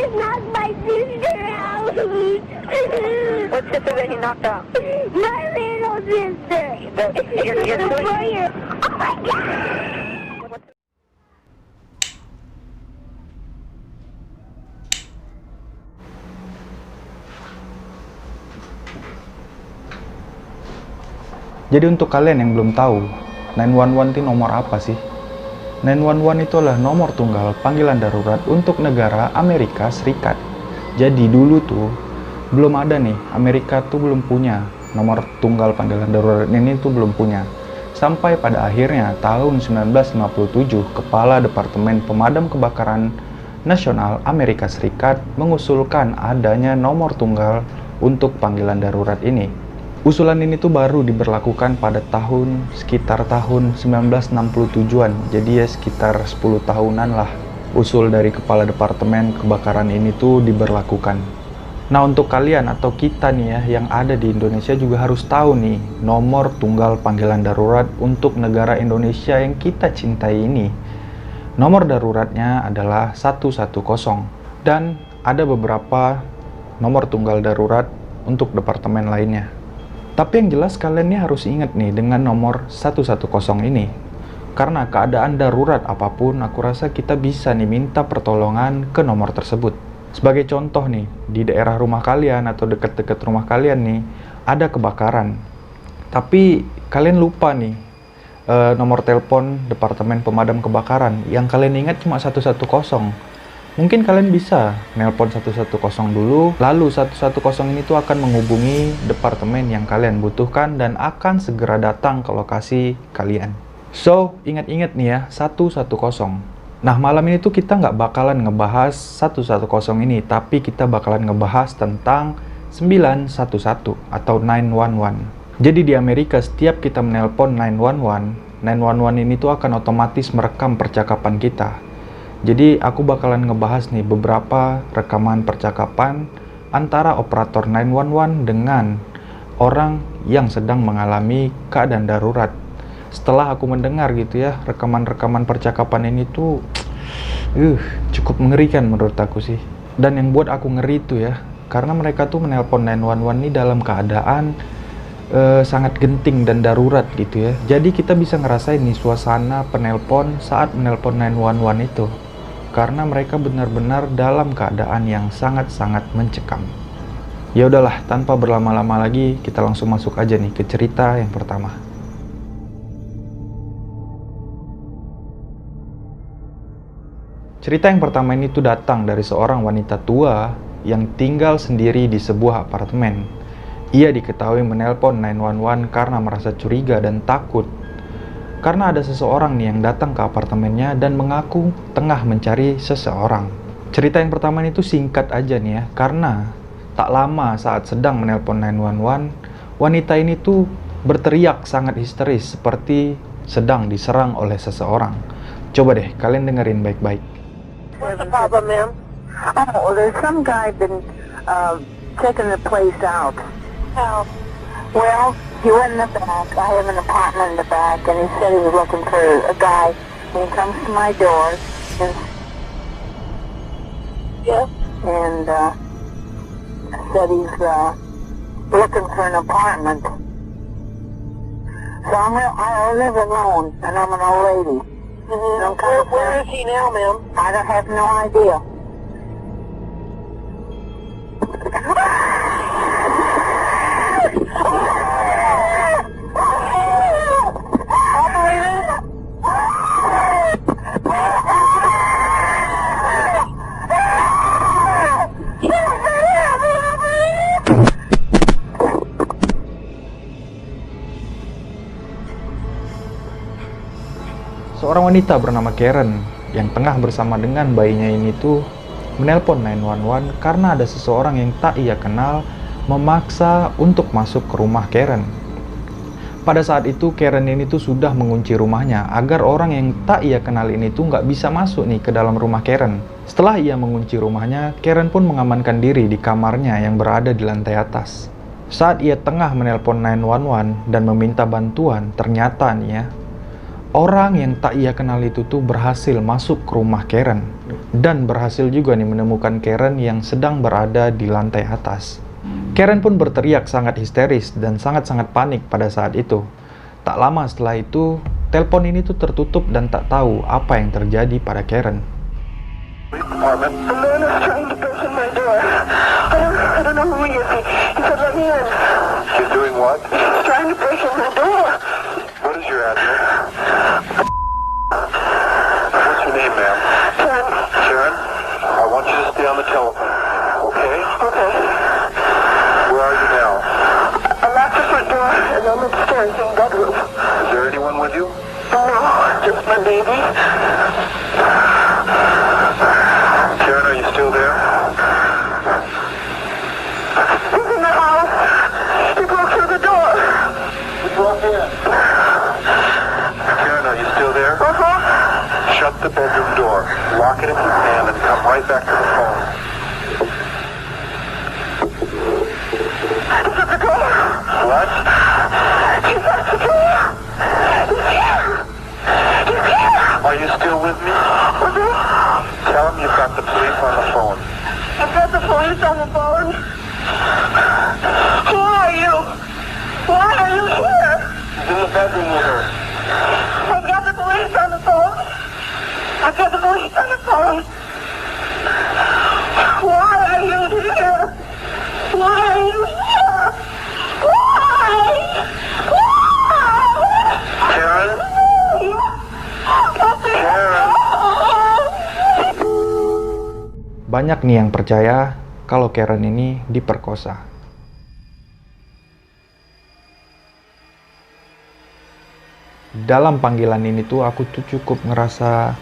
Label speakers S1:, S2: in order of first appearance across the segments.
S1: just knocked my sister out.
S2: What sister that he knocked out?
S1: My little sister.
S2: Your twin?
S1: Oh my God!
S3: Jadi untuk kalian yang belum tahu, 911 itu nomor apa sih? 911 itu adalah nomor tunggal panggilan darurat untuk negara Amerika Serikat. Jadi dulu tuh belum ada nih, Amerika tuh belum punya nomor tunggal panggilan darurat ini tuh belum punya. Sampai pada akhirnya tahun 1957, Kepala Departemen Pemadam Kebakaran Nasional Amerika Serikat mengusulkan adanya nomor tunggal untuk panggilan darurat ini. Usulan ini tuh baru diberlakukan pada sekitar tahun 1967-an. Jadi ya sekitar 10 tahunan lah usul dari Kepala Departemen Kebakaran ini tuh diberlakukan. Nah, untuk kalian atau kita nih ya yang ada di Indonesia juga harus tahu nih nomor tunggal panggilan darurat untuk negara Indonesia yang kita cintai ini. Nomor daruratnya adalah 110 dan ada beberapa nomor tunggal darurat untuk departemen lainnya. Tapi yang jelas kalian nih harus ingat nih dengan nomor 110 ini. Karena keadaan darurat apapun, aku rasa kita bisa nih minta pertolongan ke nomor tersebut. Sebagai contoh nih, di daerah rumah kalian atau dekat-dekat rumah kalian nih, ada kebakaran. Tapi kalian lupa nih, nomor telepon Departemen Pemadam Kebakaran. Yang kalian ingat cuma 110. Mungkin kalian bisa nelpon 110 dulu, lalu 110 ini tuh akan menghubungi departemen yang kalian butuhkan dan akan segera datang ke lokasi kalian. So, ingat-ingat nih ya, 110. Nah, malam ini tuh kita nggak bakalan ngebahas 110 ini, tapi kita bakalan ngebahas tentang 911 atau 911. Jadi di Amerika, setiap kita menelpon 911, 911 ini tuh akan otomatis merekam percakapan kita. Jadi aku bakalan ngebahas nih beberapa rekaman percakapan antara operator 911 dengan orang yang sedang mengalami keadaan darurat. Setelah aku mendengar gitu ya, rekaman-rekaman percakapan ini tuh cukup mengerikan menurut aku sih. Dan yang buat aku ngeri itu ya, karena mereka tuh menelpon 911 ini dalam keadaan sangat genting dan darurat gitu ya. Jadi kita bisa ngerasain nih suasana penelpon saat menelpon 911 itu. Karena mereka benar-benar dalam keadaan yang sangat-sangat mencekam. Ya udahlah, tanpa berlama-lama lagi, kita langsung masuk aja nih ke cerita yang pertama. Cerita yang pertama ini tuh datang dari seorang wanita tua yang tinggal sendiri di sebuah apartemen. Ia diketahui menelpon 911 karena merasa curiga dan takut. Karena ada seseorang nih yang datang ke apartemennya dan mengaku tengah mencari seseorang. Cerita yang pertama ini tuh singkat aja nih ya, karena tak lama saat sedang menelpon 911, wanita ini tuh berteriak sangat histeris seperti sedang diserang oleh seseorang. Coba deh kalian dengerin baik-baik.
S2: What's the problem, ma'am? Oh, there's some guy been checking the place out. How? Well, he went in the back. I have an apartment in the back, and he said he was looking for a guy. And he comes to my door, and said he's looking for an apartment. So I live alone, and I'm an old lady. Mm-hmm. Where is he now, ma'am? I don't have no idea.
S3: Seorang wanita bernama Karen yang tengah bersama dengan bayinya ini tuh menelpon 911 karena ada seseorang yang tak ia kenal memaksa untuk masuk ke rumah Karen. Pada saat itu Karen ini tuh sudah mengunci rumahnya agar orang yang tak ia kenal ini tuh nggak bisa masuk nih ke dalam rumah Karen. Setelah ia mengunci rumahnya, Karen pun mengamankan diri di kamarnya yang berada di lantai atas. Saat ia tengah menelpon 911 dan meminta bantuan, ternyata nih ya, orang yang tak ia kenal itu tuh berhasil masuk ke rumah Karen dan berhasil juga nih menemukan Karen yang sedang berada di lantai atas. Karen pun berteriak sangat histeris dan sangat-sangat panik pada saat itu. Tak lama setelah itu, telepon ini tuh tertutup dan tak tahu apa yang terjadi pada Karen.
S2: I don't know who he is. He said, let me in.
S4: He's doing what?
S2: He's trying to break in my door.
S4: What is your address? What's your name, ma'am?
S2: Karen.
S4: Sharon, I want you to stay on the telephone, okay?
S2: Okay.
S4: Where are you now?
S2: I locked the front door and I'm upstairs in the bedroom.
S4: Is there anyone with you?
S2: No, just my baby.
S4: Sharon, are you still there?
S2: He's in the house. He broke through the door.
S4: He broke in. Sharon, are you still there?
S2: Uh-huh.
S4: Shut the bedroom door. Lock it if you can and come right back to the phone.
S2: He's at the door.
S4: What?
S2: He's at the door. He's here. He's here.
S4: Are you still with me? Tell him you've got the police on the phone.
S2: I've got the police on the phone. Who are you? Why are you here?
S4: He's in the bedroom with her.
S2: I've got the police on the phone. I've got the police on the phone. Why are you here? Why are you here? Why? Why?
S4: Karen? Karen?
S3: Banyak nih yang percaya kalau Karen ini diperkosa. Dalam panggilan ini tuh aku tuh cukup ngerasa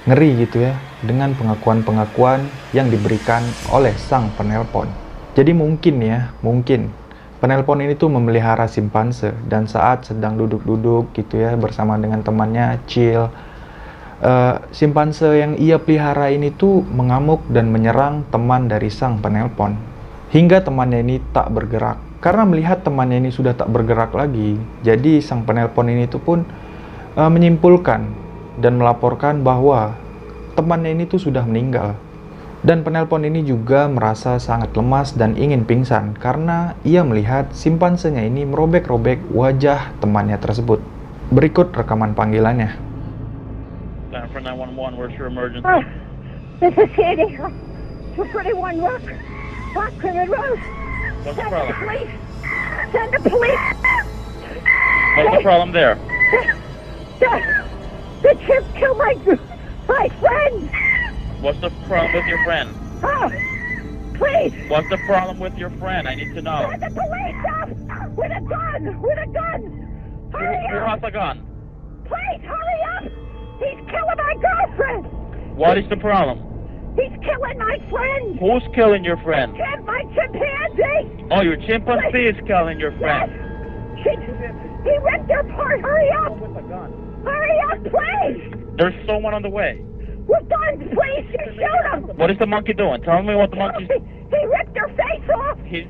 S3: ngeri gitu ya, dengan pengakuan-pengakuan yang diberikan oleh sang penelpon. Jadi mungkin penelpon ini tuh memelihara simpanse dan saat sedang duduk-duduk gitu ya bersama dengan temannya chill, simpanse yang ia pelihara ini tuh mengamuk dan menyerang teman dari sang penelpon. Hingga temannya ini tak bergerak. Karena melihat temannya ini sudah tak bergerak lagi, jadi sang penelpon ini tuh pun menyimpulkan dan melaporkan bahwa temannya ini tuh sudah meninggal. Dan penelpon ini juga merasa sangat lemas dan ingin pingsan karena ia melihat simpansenya ini merobek-robek wajah temannya tersebut. Berikut rekaman panggilannya.
S5: For 911, where's your emergency?
S1: Oh, this is Sandy. 241 Rock Crimmon Road.
S5: What's the
S1: Send the
S5: problem?
S1: police. Send the police.
S5: What's the problem there?
S1: The chip killed my friend.
S5: What's the problem with your friend?
S1: Oh, please.
S5: What's the problem with your friend? I need to know.
S1: Send the police up with a gun. With a gun. Hurry
S5: Who
S1: up.
S5: has a gun?
S1: Please hurry up. He's killing my girlfriend.
S5: What is the problem?
S1: He's killing my friend.
S5: Who's killing your friend?
S1: My chimpanzee.
S5: Oh, your chimpanzee is killing your
S1: Yes.
S5: friend.
S1: He ripped her apart. Hurry up.
S5: With a gun.
S1: Hurry up, please.
S5: There's someone on the way.
S1: With guns, please. You shoot him.
S5: What is the monkey doing? Tell me what the monkey's...
S1: He ripped her face off.
S5: He's...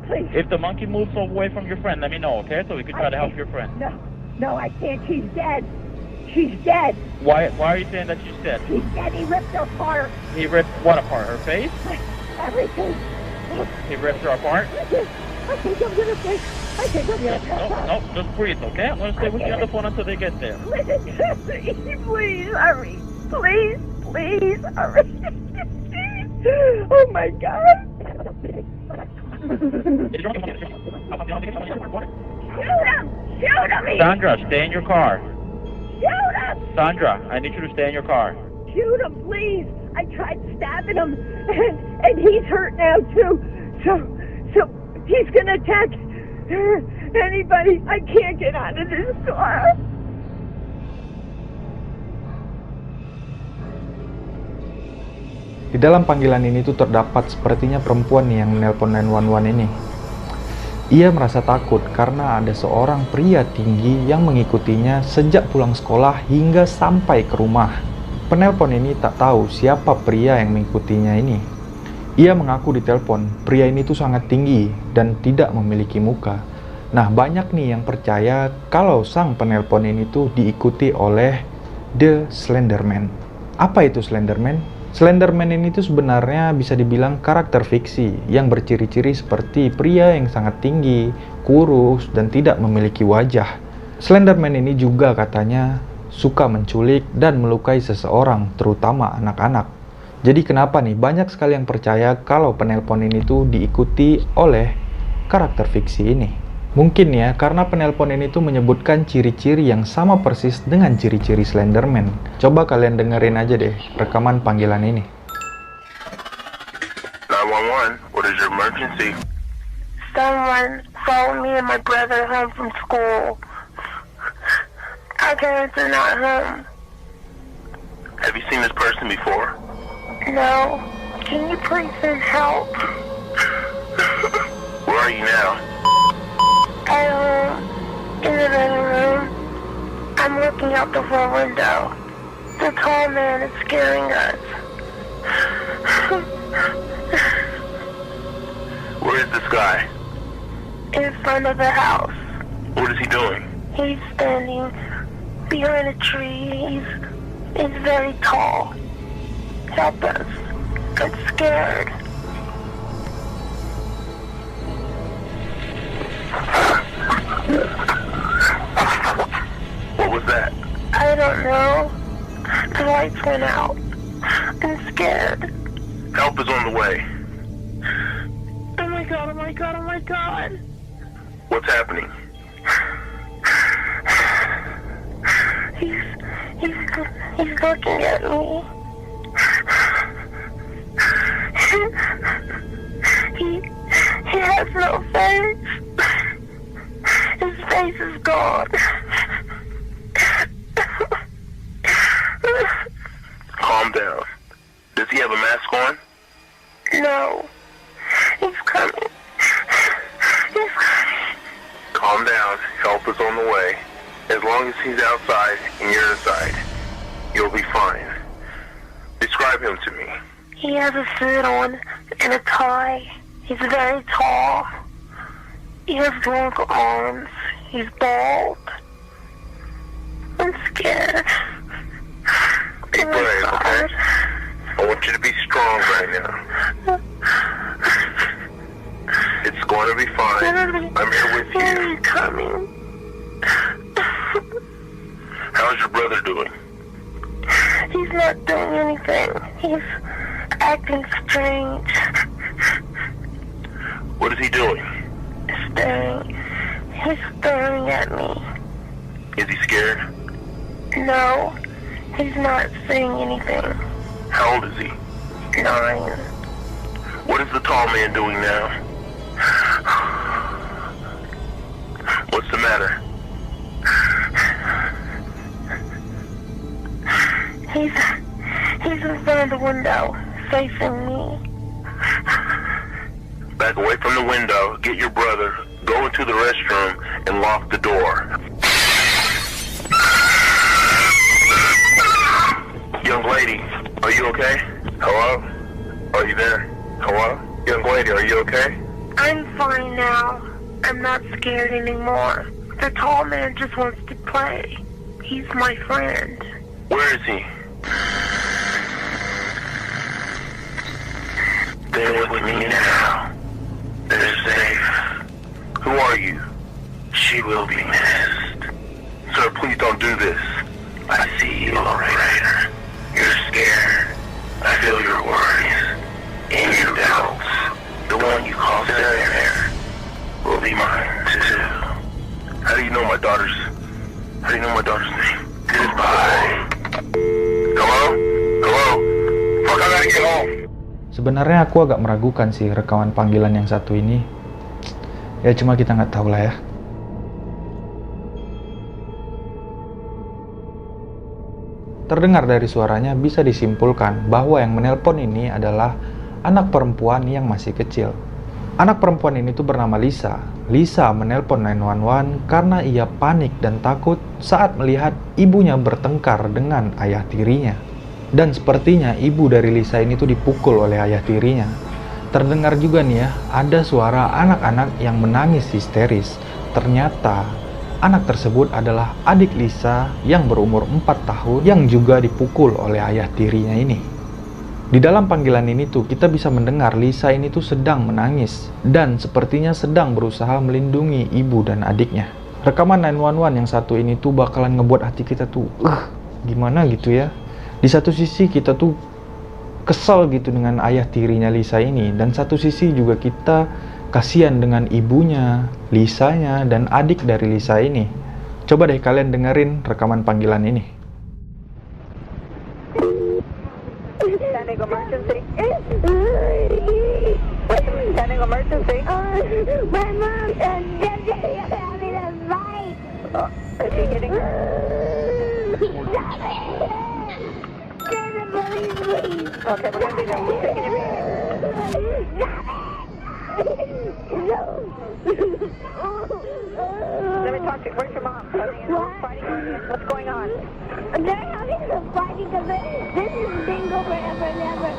S1: Please.
S5: If the monkey moves away from your friend, let me know, okay? So we can try to help your friend.
S1: No, I can't. She's dead. She's dead.
S5: Why are you saying that she's dead?
S1: She's dead. He ripped her apart.
S5: He ripped what apart? Her face?
S1: Everything.
S5: He ripped her apart?
S1: I think I'm gonna break. I think I'm gonna pass out.
S5: No, just breathe, okay? I'm gonna stay with you on the phone until they get there.
S1: Listen to me. Please hurry. Please hurry. Oh my God. Shoot him.
S5: Sandra, stay in your car.
S1: Shoot him.
S5: Sandra, I need you to stay in your car.
S1: Shoot him, please. I tried stabbing him, and he's hurt now too. So he's gonna attack anybody. I can't get out of this car.
S3: Di dalam panggilan ini tuh terdapat sepertinya perempuan nih yang menelpon 911 ini. Ia merasa takut karena ada seorang pria tinggi yang mengikutinya sejak pulang sekolah hingga sampai ke rumah. Penelpon ini tak tahu siapa pria yang mengikutinya ini. Ia mengaku di telepon, pria ini tuh sangat tinggi dan tidak memiliki muka. Nah, banyak nih yang percaya kalau sang penelpon ini tuh diikuti oleh The Slenderman. Apa itu Slenderman? Slenderman ini tuh sebenarnya bisa dibilang karakter fiksi yang berciri-ciri seperti pria yang sangat tinggi, kurus, dan tidak memiliki wajah. Slenderman ini juga katanya suka menculik dan melukai seseorang, terutama anak-anak. Jadi kenapa nih banyak sekali yang percaya kalau penelpon ini tuh diikuti oleh karakter fiksi ini? Mungkin ya, karena penelpon ini tuh menyebutkan ciri-ciri yang sama persis dengan ciri-ciri Slenderman. Coba kalian dengerin aja deh rekaman panggilan ini.
S4: 911, what is your emergency?
S2: Someone followed me and my brother home from school. Our parents are not home.
S4: Have you seen this person before?
S2: No. Can you please send help?
S4: Where are you now?
S2: At home, in the living room. I'm looking out the front window. The tall man is scaring us.
S4: Where is this guy?
S2: In front of the house.
S4: What is he doing?
S2: He's standing behind a tree. He's very tall. Help us. I'm scared.
S4: What was that?
S2: I don't know. The lights went out. I'm scared.
S4: Help is on the way.
S2: Oh my god, oh my god, oh my god.
S4: What's happening?
S2: He's looking at me. He has no face. His face is gone.
S4: Calm down. Does he have a mask on?
S2: No. He's coming. He's coming.
S4: Calm down. Help is on the way. As long as he's outside and you're inside, you'll be fine. Describe him to me.
S2: He has a suit on and a tie. He's very tall. He has long arms. He's bald. I'm scared.
S4: Be
S2: Oh my
S4: brave, okay?
S2: God.
S4: I want you to be strong right now. It's going to be fine. I'm here with you.
S2: He's coming.
S4: How's your brother doing?
S2: He's not doing anything. He's acting strange.
S4: What is he doing?
S2: Staring. He's staring at me.
S4: Is he scared?
S2: No, he's not saying anything.
S4: How old is he?
S2: 9.
S4: What is the tall man doing now? What's the matter?
S2: He's in front of the window, facing me.
S4: Back away from the window, get your brother, go into the restroom, and lock the door. Young lady, are you okay? Hello? Are you there? Hello? Young lady, are you okay?
S2: I'm fine now. I'm not scared anymore. The tall man just wants to play. He's my friend.
S4: Where is he? They're with me now. They're safe. Who are you? She will be missed. Sir, please don't do this. I see you, operator. You're scared. I feel your worries and your doubts. The one you call Sarah will be mine too. How do you know my daughter's name? Goodbye. Hello? Hello? Fuck, I gotta get home.
S3: Sebenarnya aku agak meragukan sih rekaman panggilan yang satu ini. Ya cuma kita nggak tahu lah ya. Terdengar dari suaranya bisa disimpulkan bahwa yang menelpon ini adalah anak perempuan yang masih kecil. Anak perempuan ini tuh bernama Lisa. Lisa menelpon 911 karena ia panik dan takut saat melihat ibunya bertengkar dengan ayah tirinya. Dan sepertinya ibu dari Lisa ini tuh dipukul oleh ayah tirinya. Terdengar juga nih ya, ada suara anak-anak yang menangis histeris. ternyata anak tersebut adalah adik Lisa yang berumur 4 tahun yang juga dipukul oleh ayah tirinya ini. Di dalam panggilan ini tuh kita bisa mendengar Lisa ini tuh sedang menangis dan sepertinya sedang berusaha melindungi ibu dan adiknya. Rekaman 911 yang satu ini tuh bakalan ngebuat hati kita tuh gimana gitu ya. Di satu sisi kita tuh kesal gitu dengan ayah tirinya Lisa ini, dan satu sisi juga kita kasihan dengan ibunya, Lisanya, dan adik dari Lisa ini. Coba deh kalian dengerin rekaman panggilan ini.
S2: Standing emergency. Standing emergency.
S6: My mom and Daddy are having a fight.
S2: Is he hitting her?
S6: Stop it! Get the police, please.
S2: Okay, we're gonna be there. We're taking your baby.
S6: No.
S2: Let me talk to you. Where's your mom? Are they fighting on you? What's going on?
S6: They're having a fight because this is bingo forever and ever.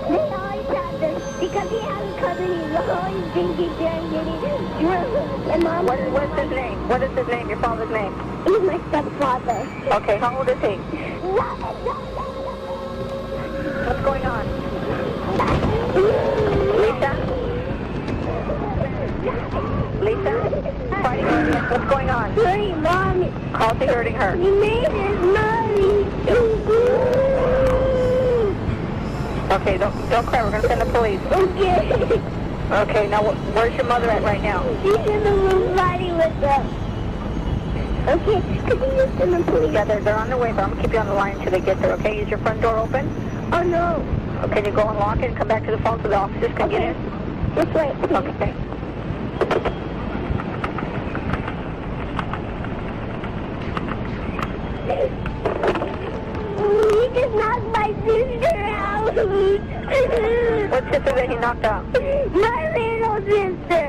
S6: They always have this because he has a cousin. He's always drinking there and getting drunk. And Mom,
S2: What's his name? What is his name? Your father's name?
S6: he's my stepfather.
S2: Okay, how old is he? What's going on? Lisa? Lisa? Fighting on you? What's going on?
S6: Hey, Mommy.
S2: How's he hurting her?
S6: He made his mommy.
S2: Okay, don't cry. We're gonna send the police.
S6: Okay.
S2: Okay, now where's your mother at right now?
S6: She's in the room fighting with them. Okay, could you just send the police?
S2: Yeah, they're on their way, but I'm gonna keep you on the line until they get there, okay? Is your front door open?
S6: Oh, no.
S2: Can you go and lock it and come back to the phone so the officers can get in?
S6: This way, please.
S2: Okay.
S6: He just knocked my sister out.
S2: What sister that he knocked out?
S6: My little sister.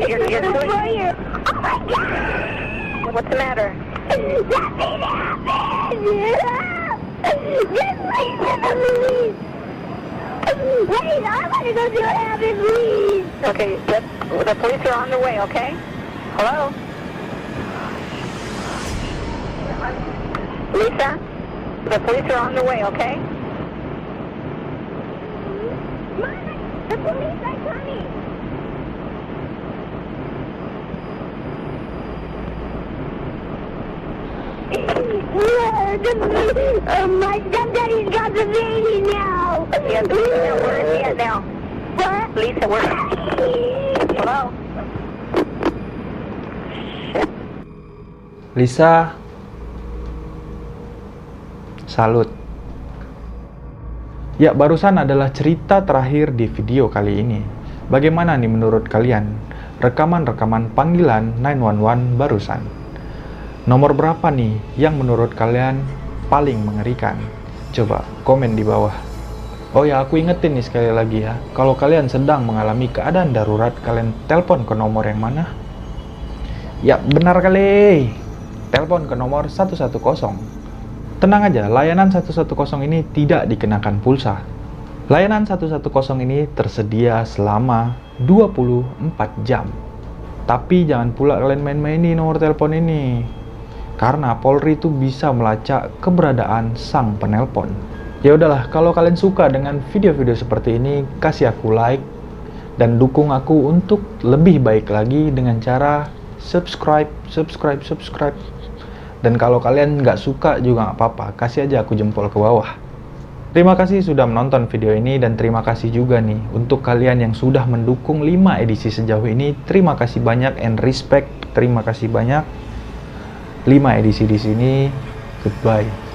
S2: You're
S6: The
S2: doing-
S6: 4-year. Oh, my God.
S2: What's the matter?
S6: Nothing happened. Just wait for the police. Wait, I want to go see what happened, please.
S2: Okay, the police are on their way, okay? Hello? Lisa? The police are on their way, okay?
S6: Mama, the police are coming. My stepdaddy's got the baby now.
S2: Yes, Lisa, where is he at now?
S6: What?
S2: Lisa, where? Hello?
S3: Lisa, salut. Ya, barusan adalah cerita terakhir di video kali ini. Bagaimana nih menurut kalian rekaman-rekaman panggilan 911 barusan? Nomor berapa nih yang menurut kalian paling mengerikan? Coba komen di bawah. Oh ya, aku ingetin nih sekali lagi ya, kalau kalian sedang mengalami keadaan darurat, kalian telepon ke nomor yang mana? Ya, benar kali. Telepon ke nomor 110. Tenang aja, layanan 110 ini tidak dikenakan pulsa. Layanan 110 ini tersedia selama 24 jam. Tapi jangan pula kalian main-mainin nomor telepon ini, karena Polri itu bisa melacak keberadaan sang penelpon. Ya udahlah, kalau kalian suka dengan video-video seperti ini, kasih aku like dan dukung aku untuk lebih baik lagi dengan cara subscribe. Dan kalau kalian nggak suka juga nggak apa-apa, kasih aja aku jempol ke bawah. Terima kasih sudah menonton video ini, dan terima kasih juga nih untuk kalian yang sudah mendukung 5 edisi sejauh ini. Terima kasih banyak and respect. Terima kasih banyak. 5 edisi di sini. Goodbye.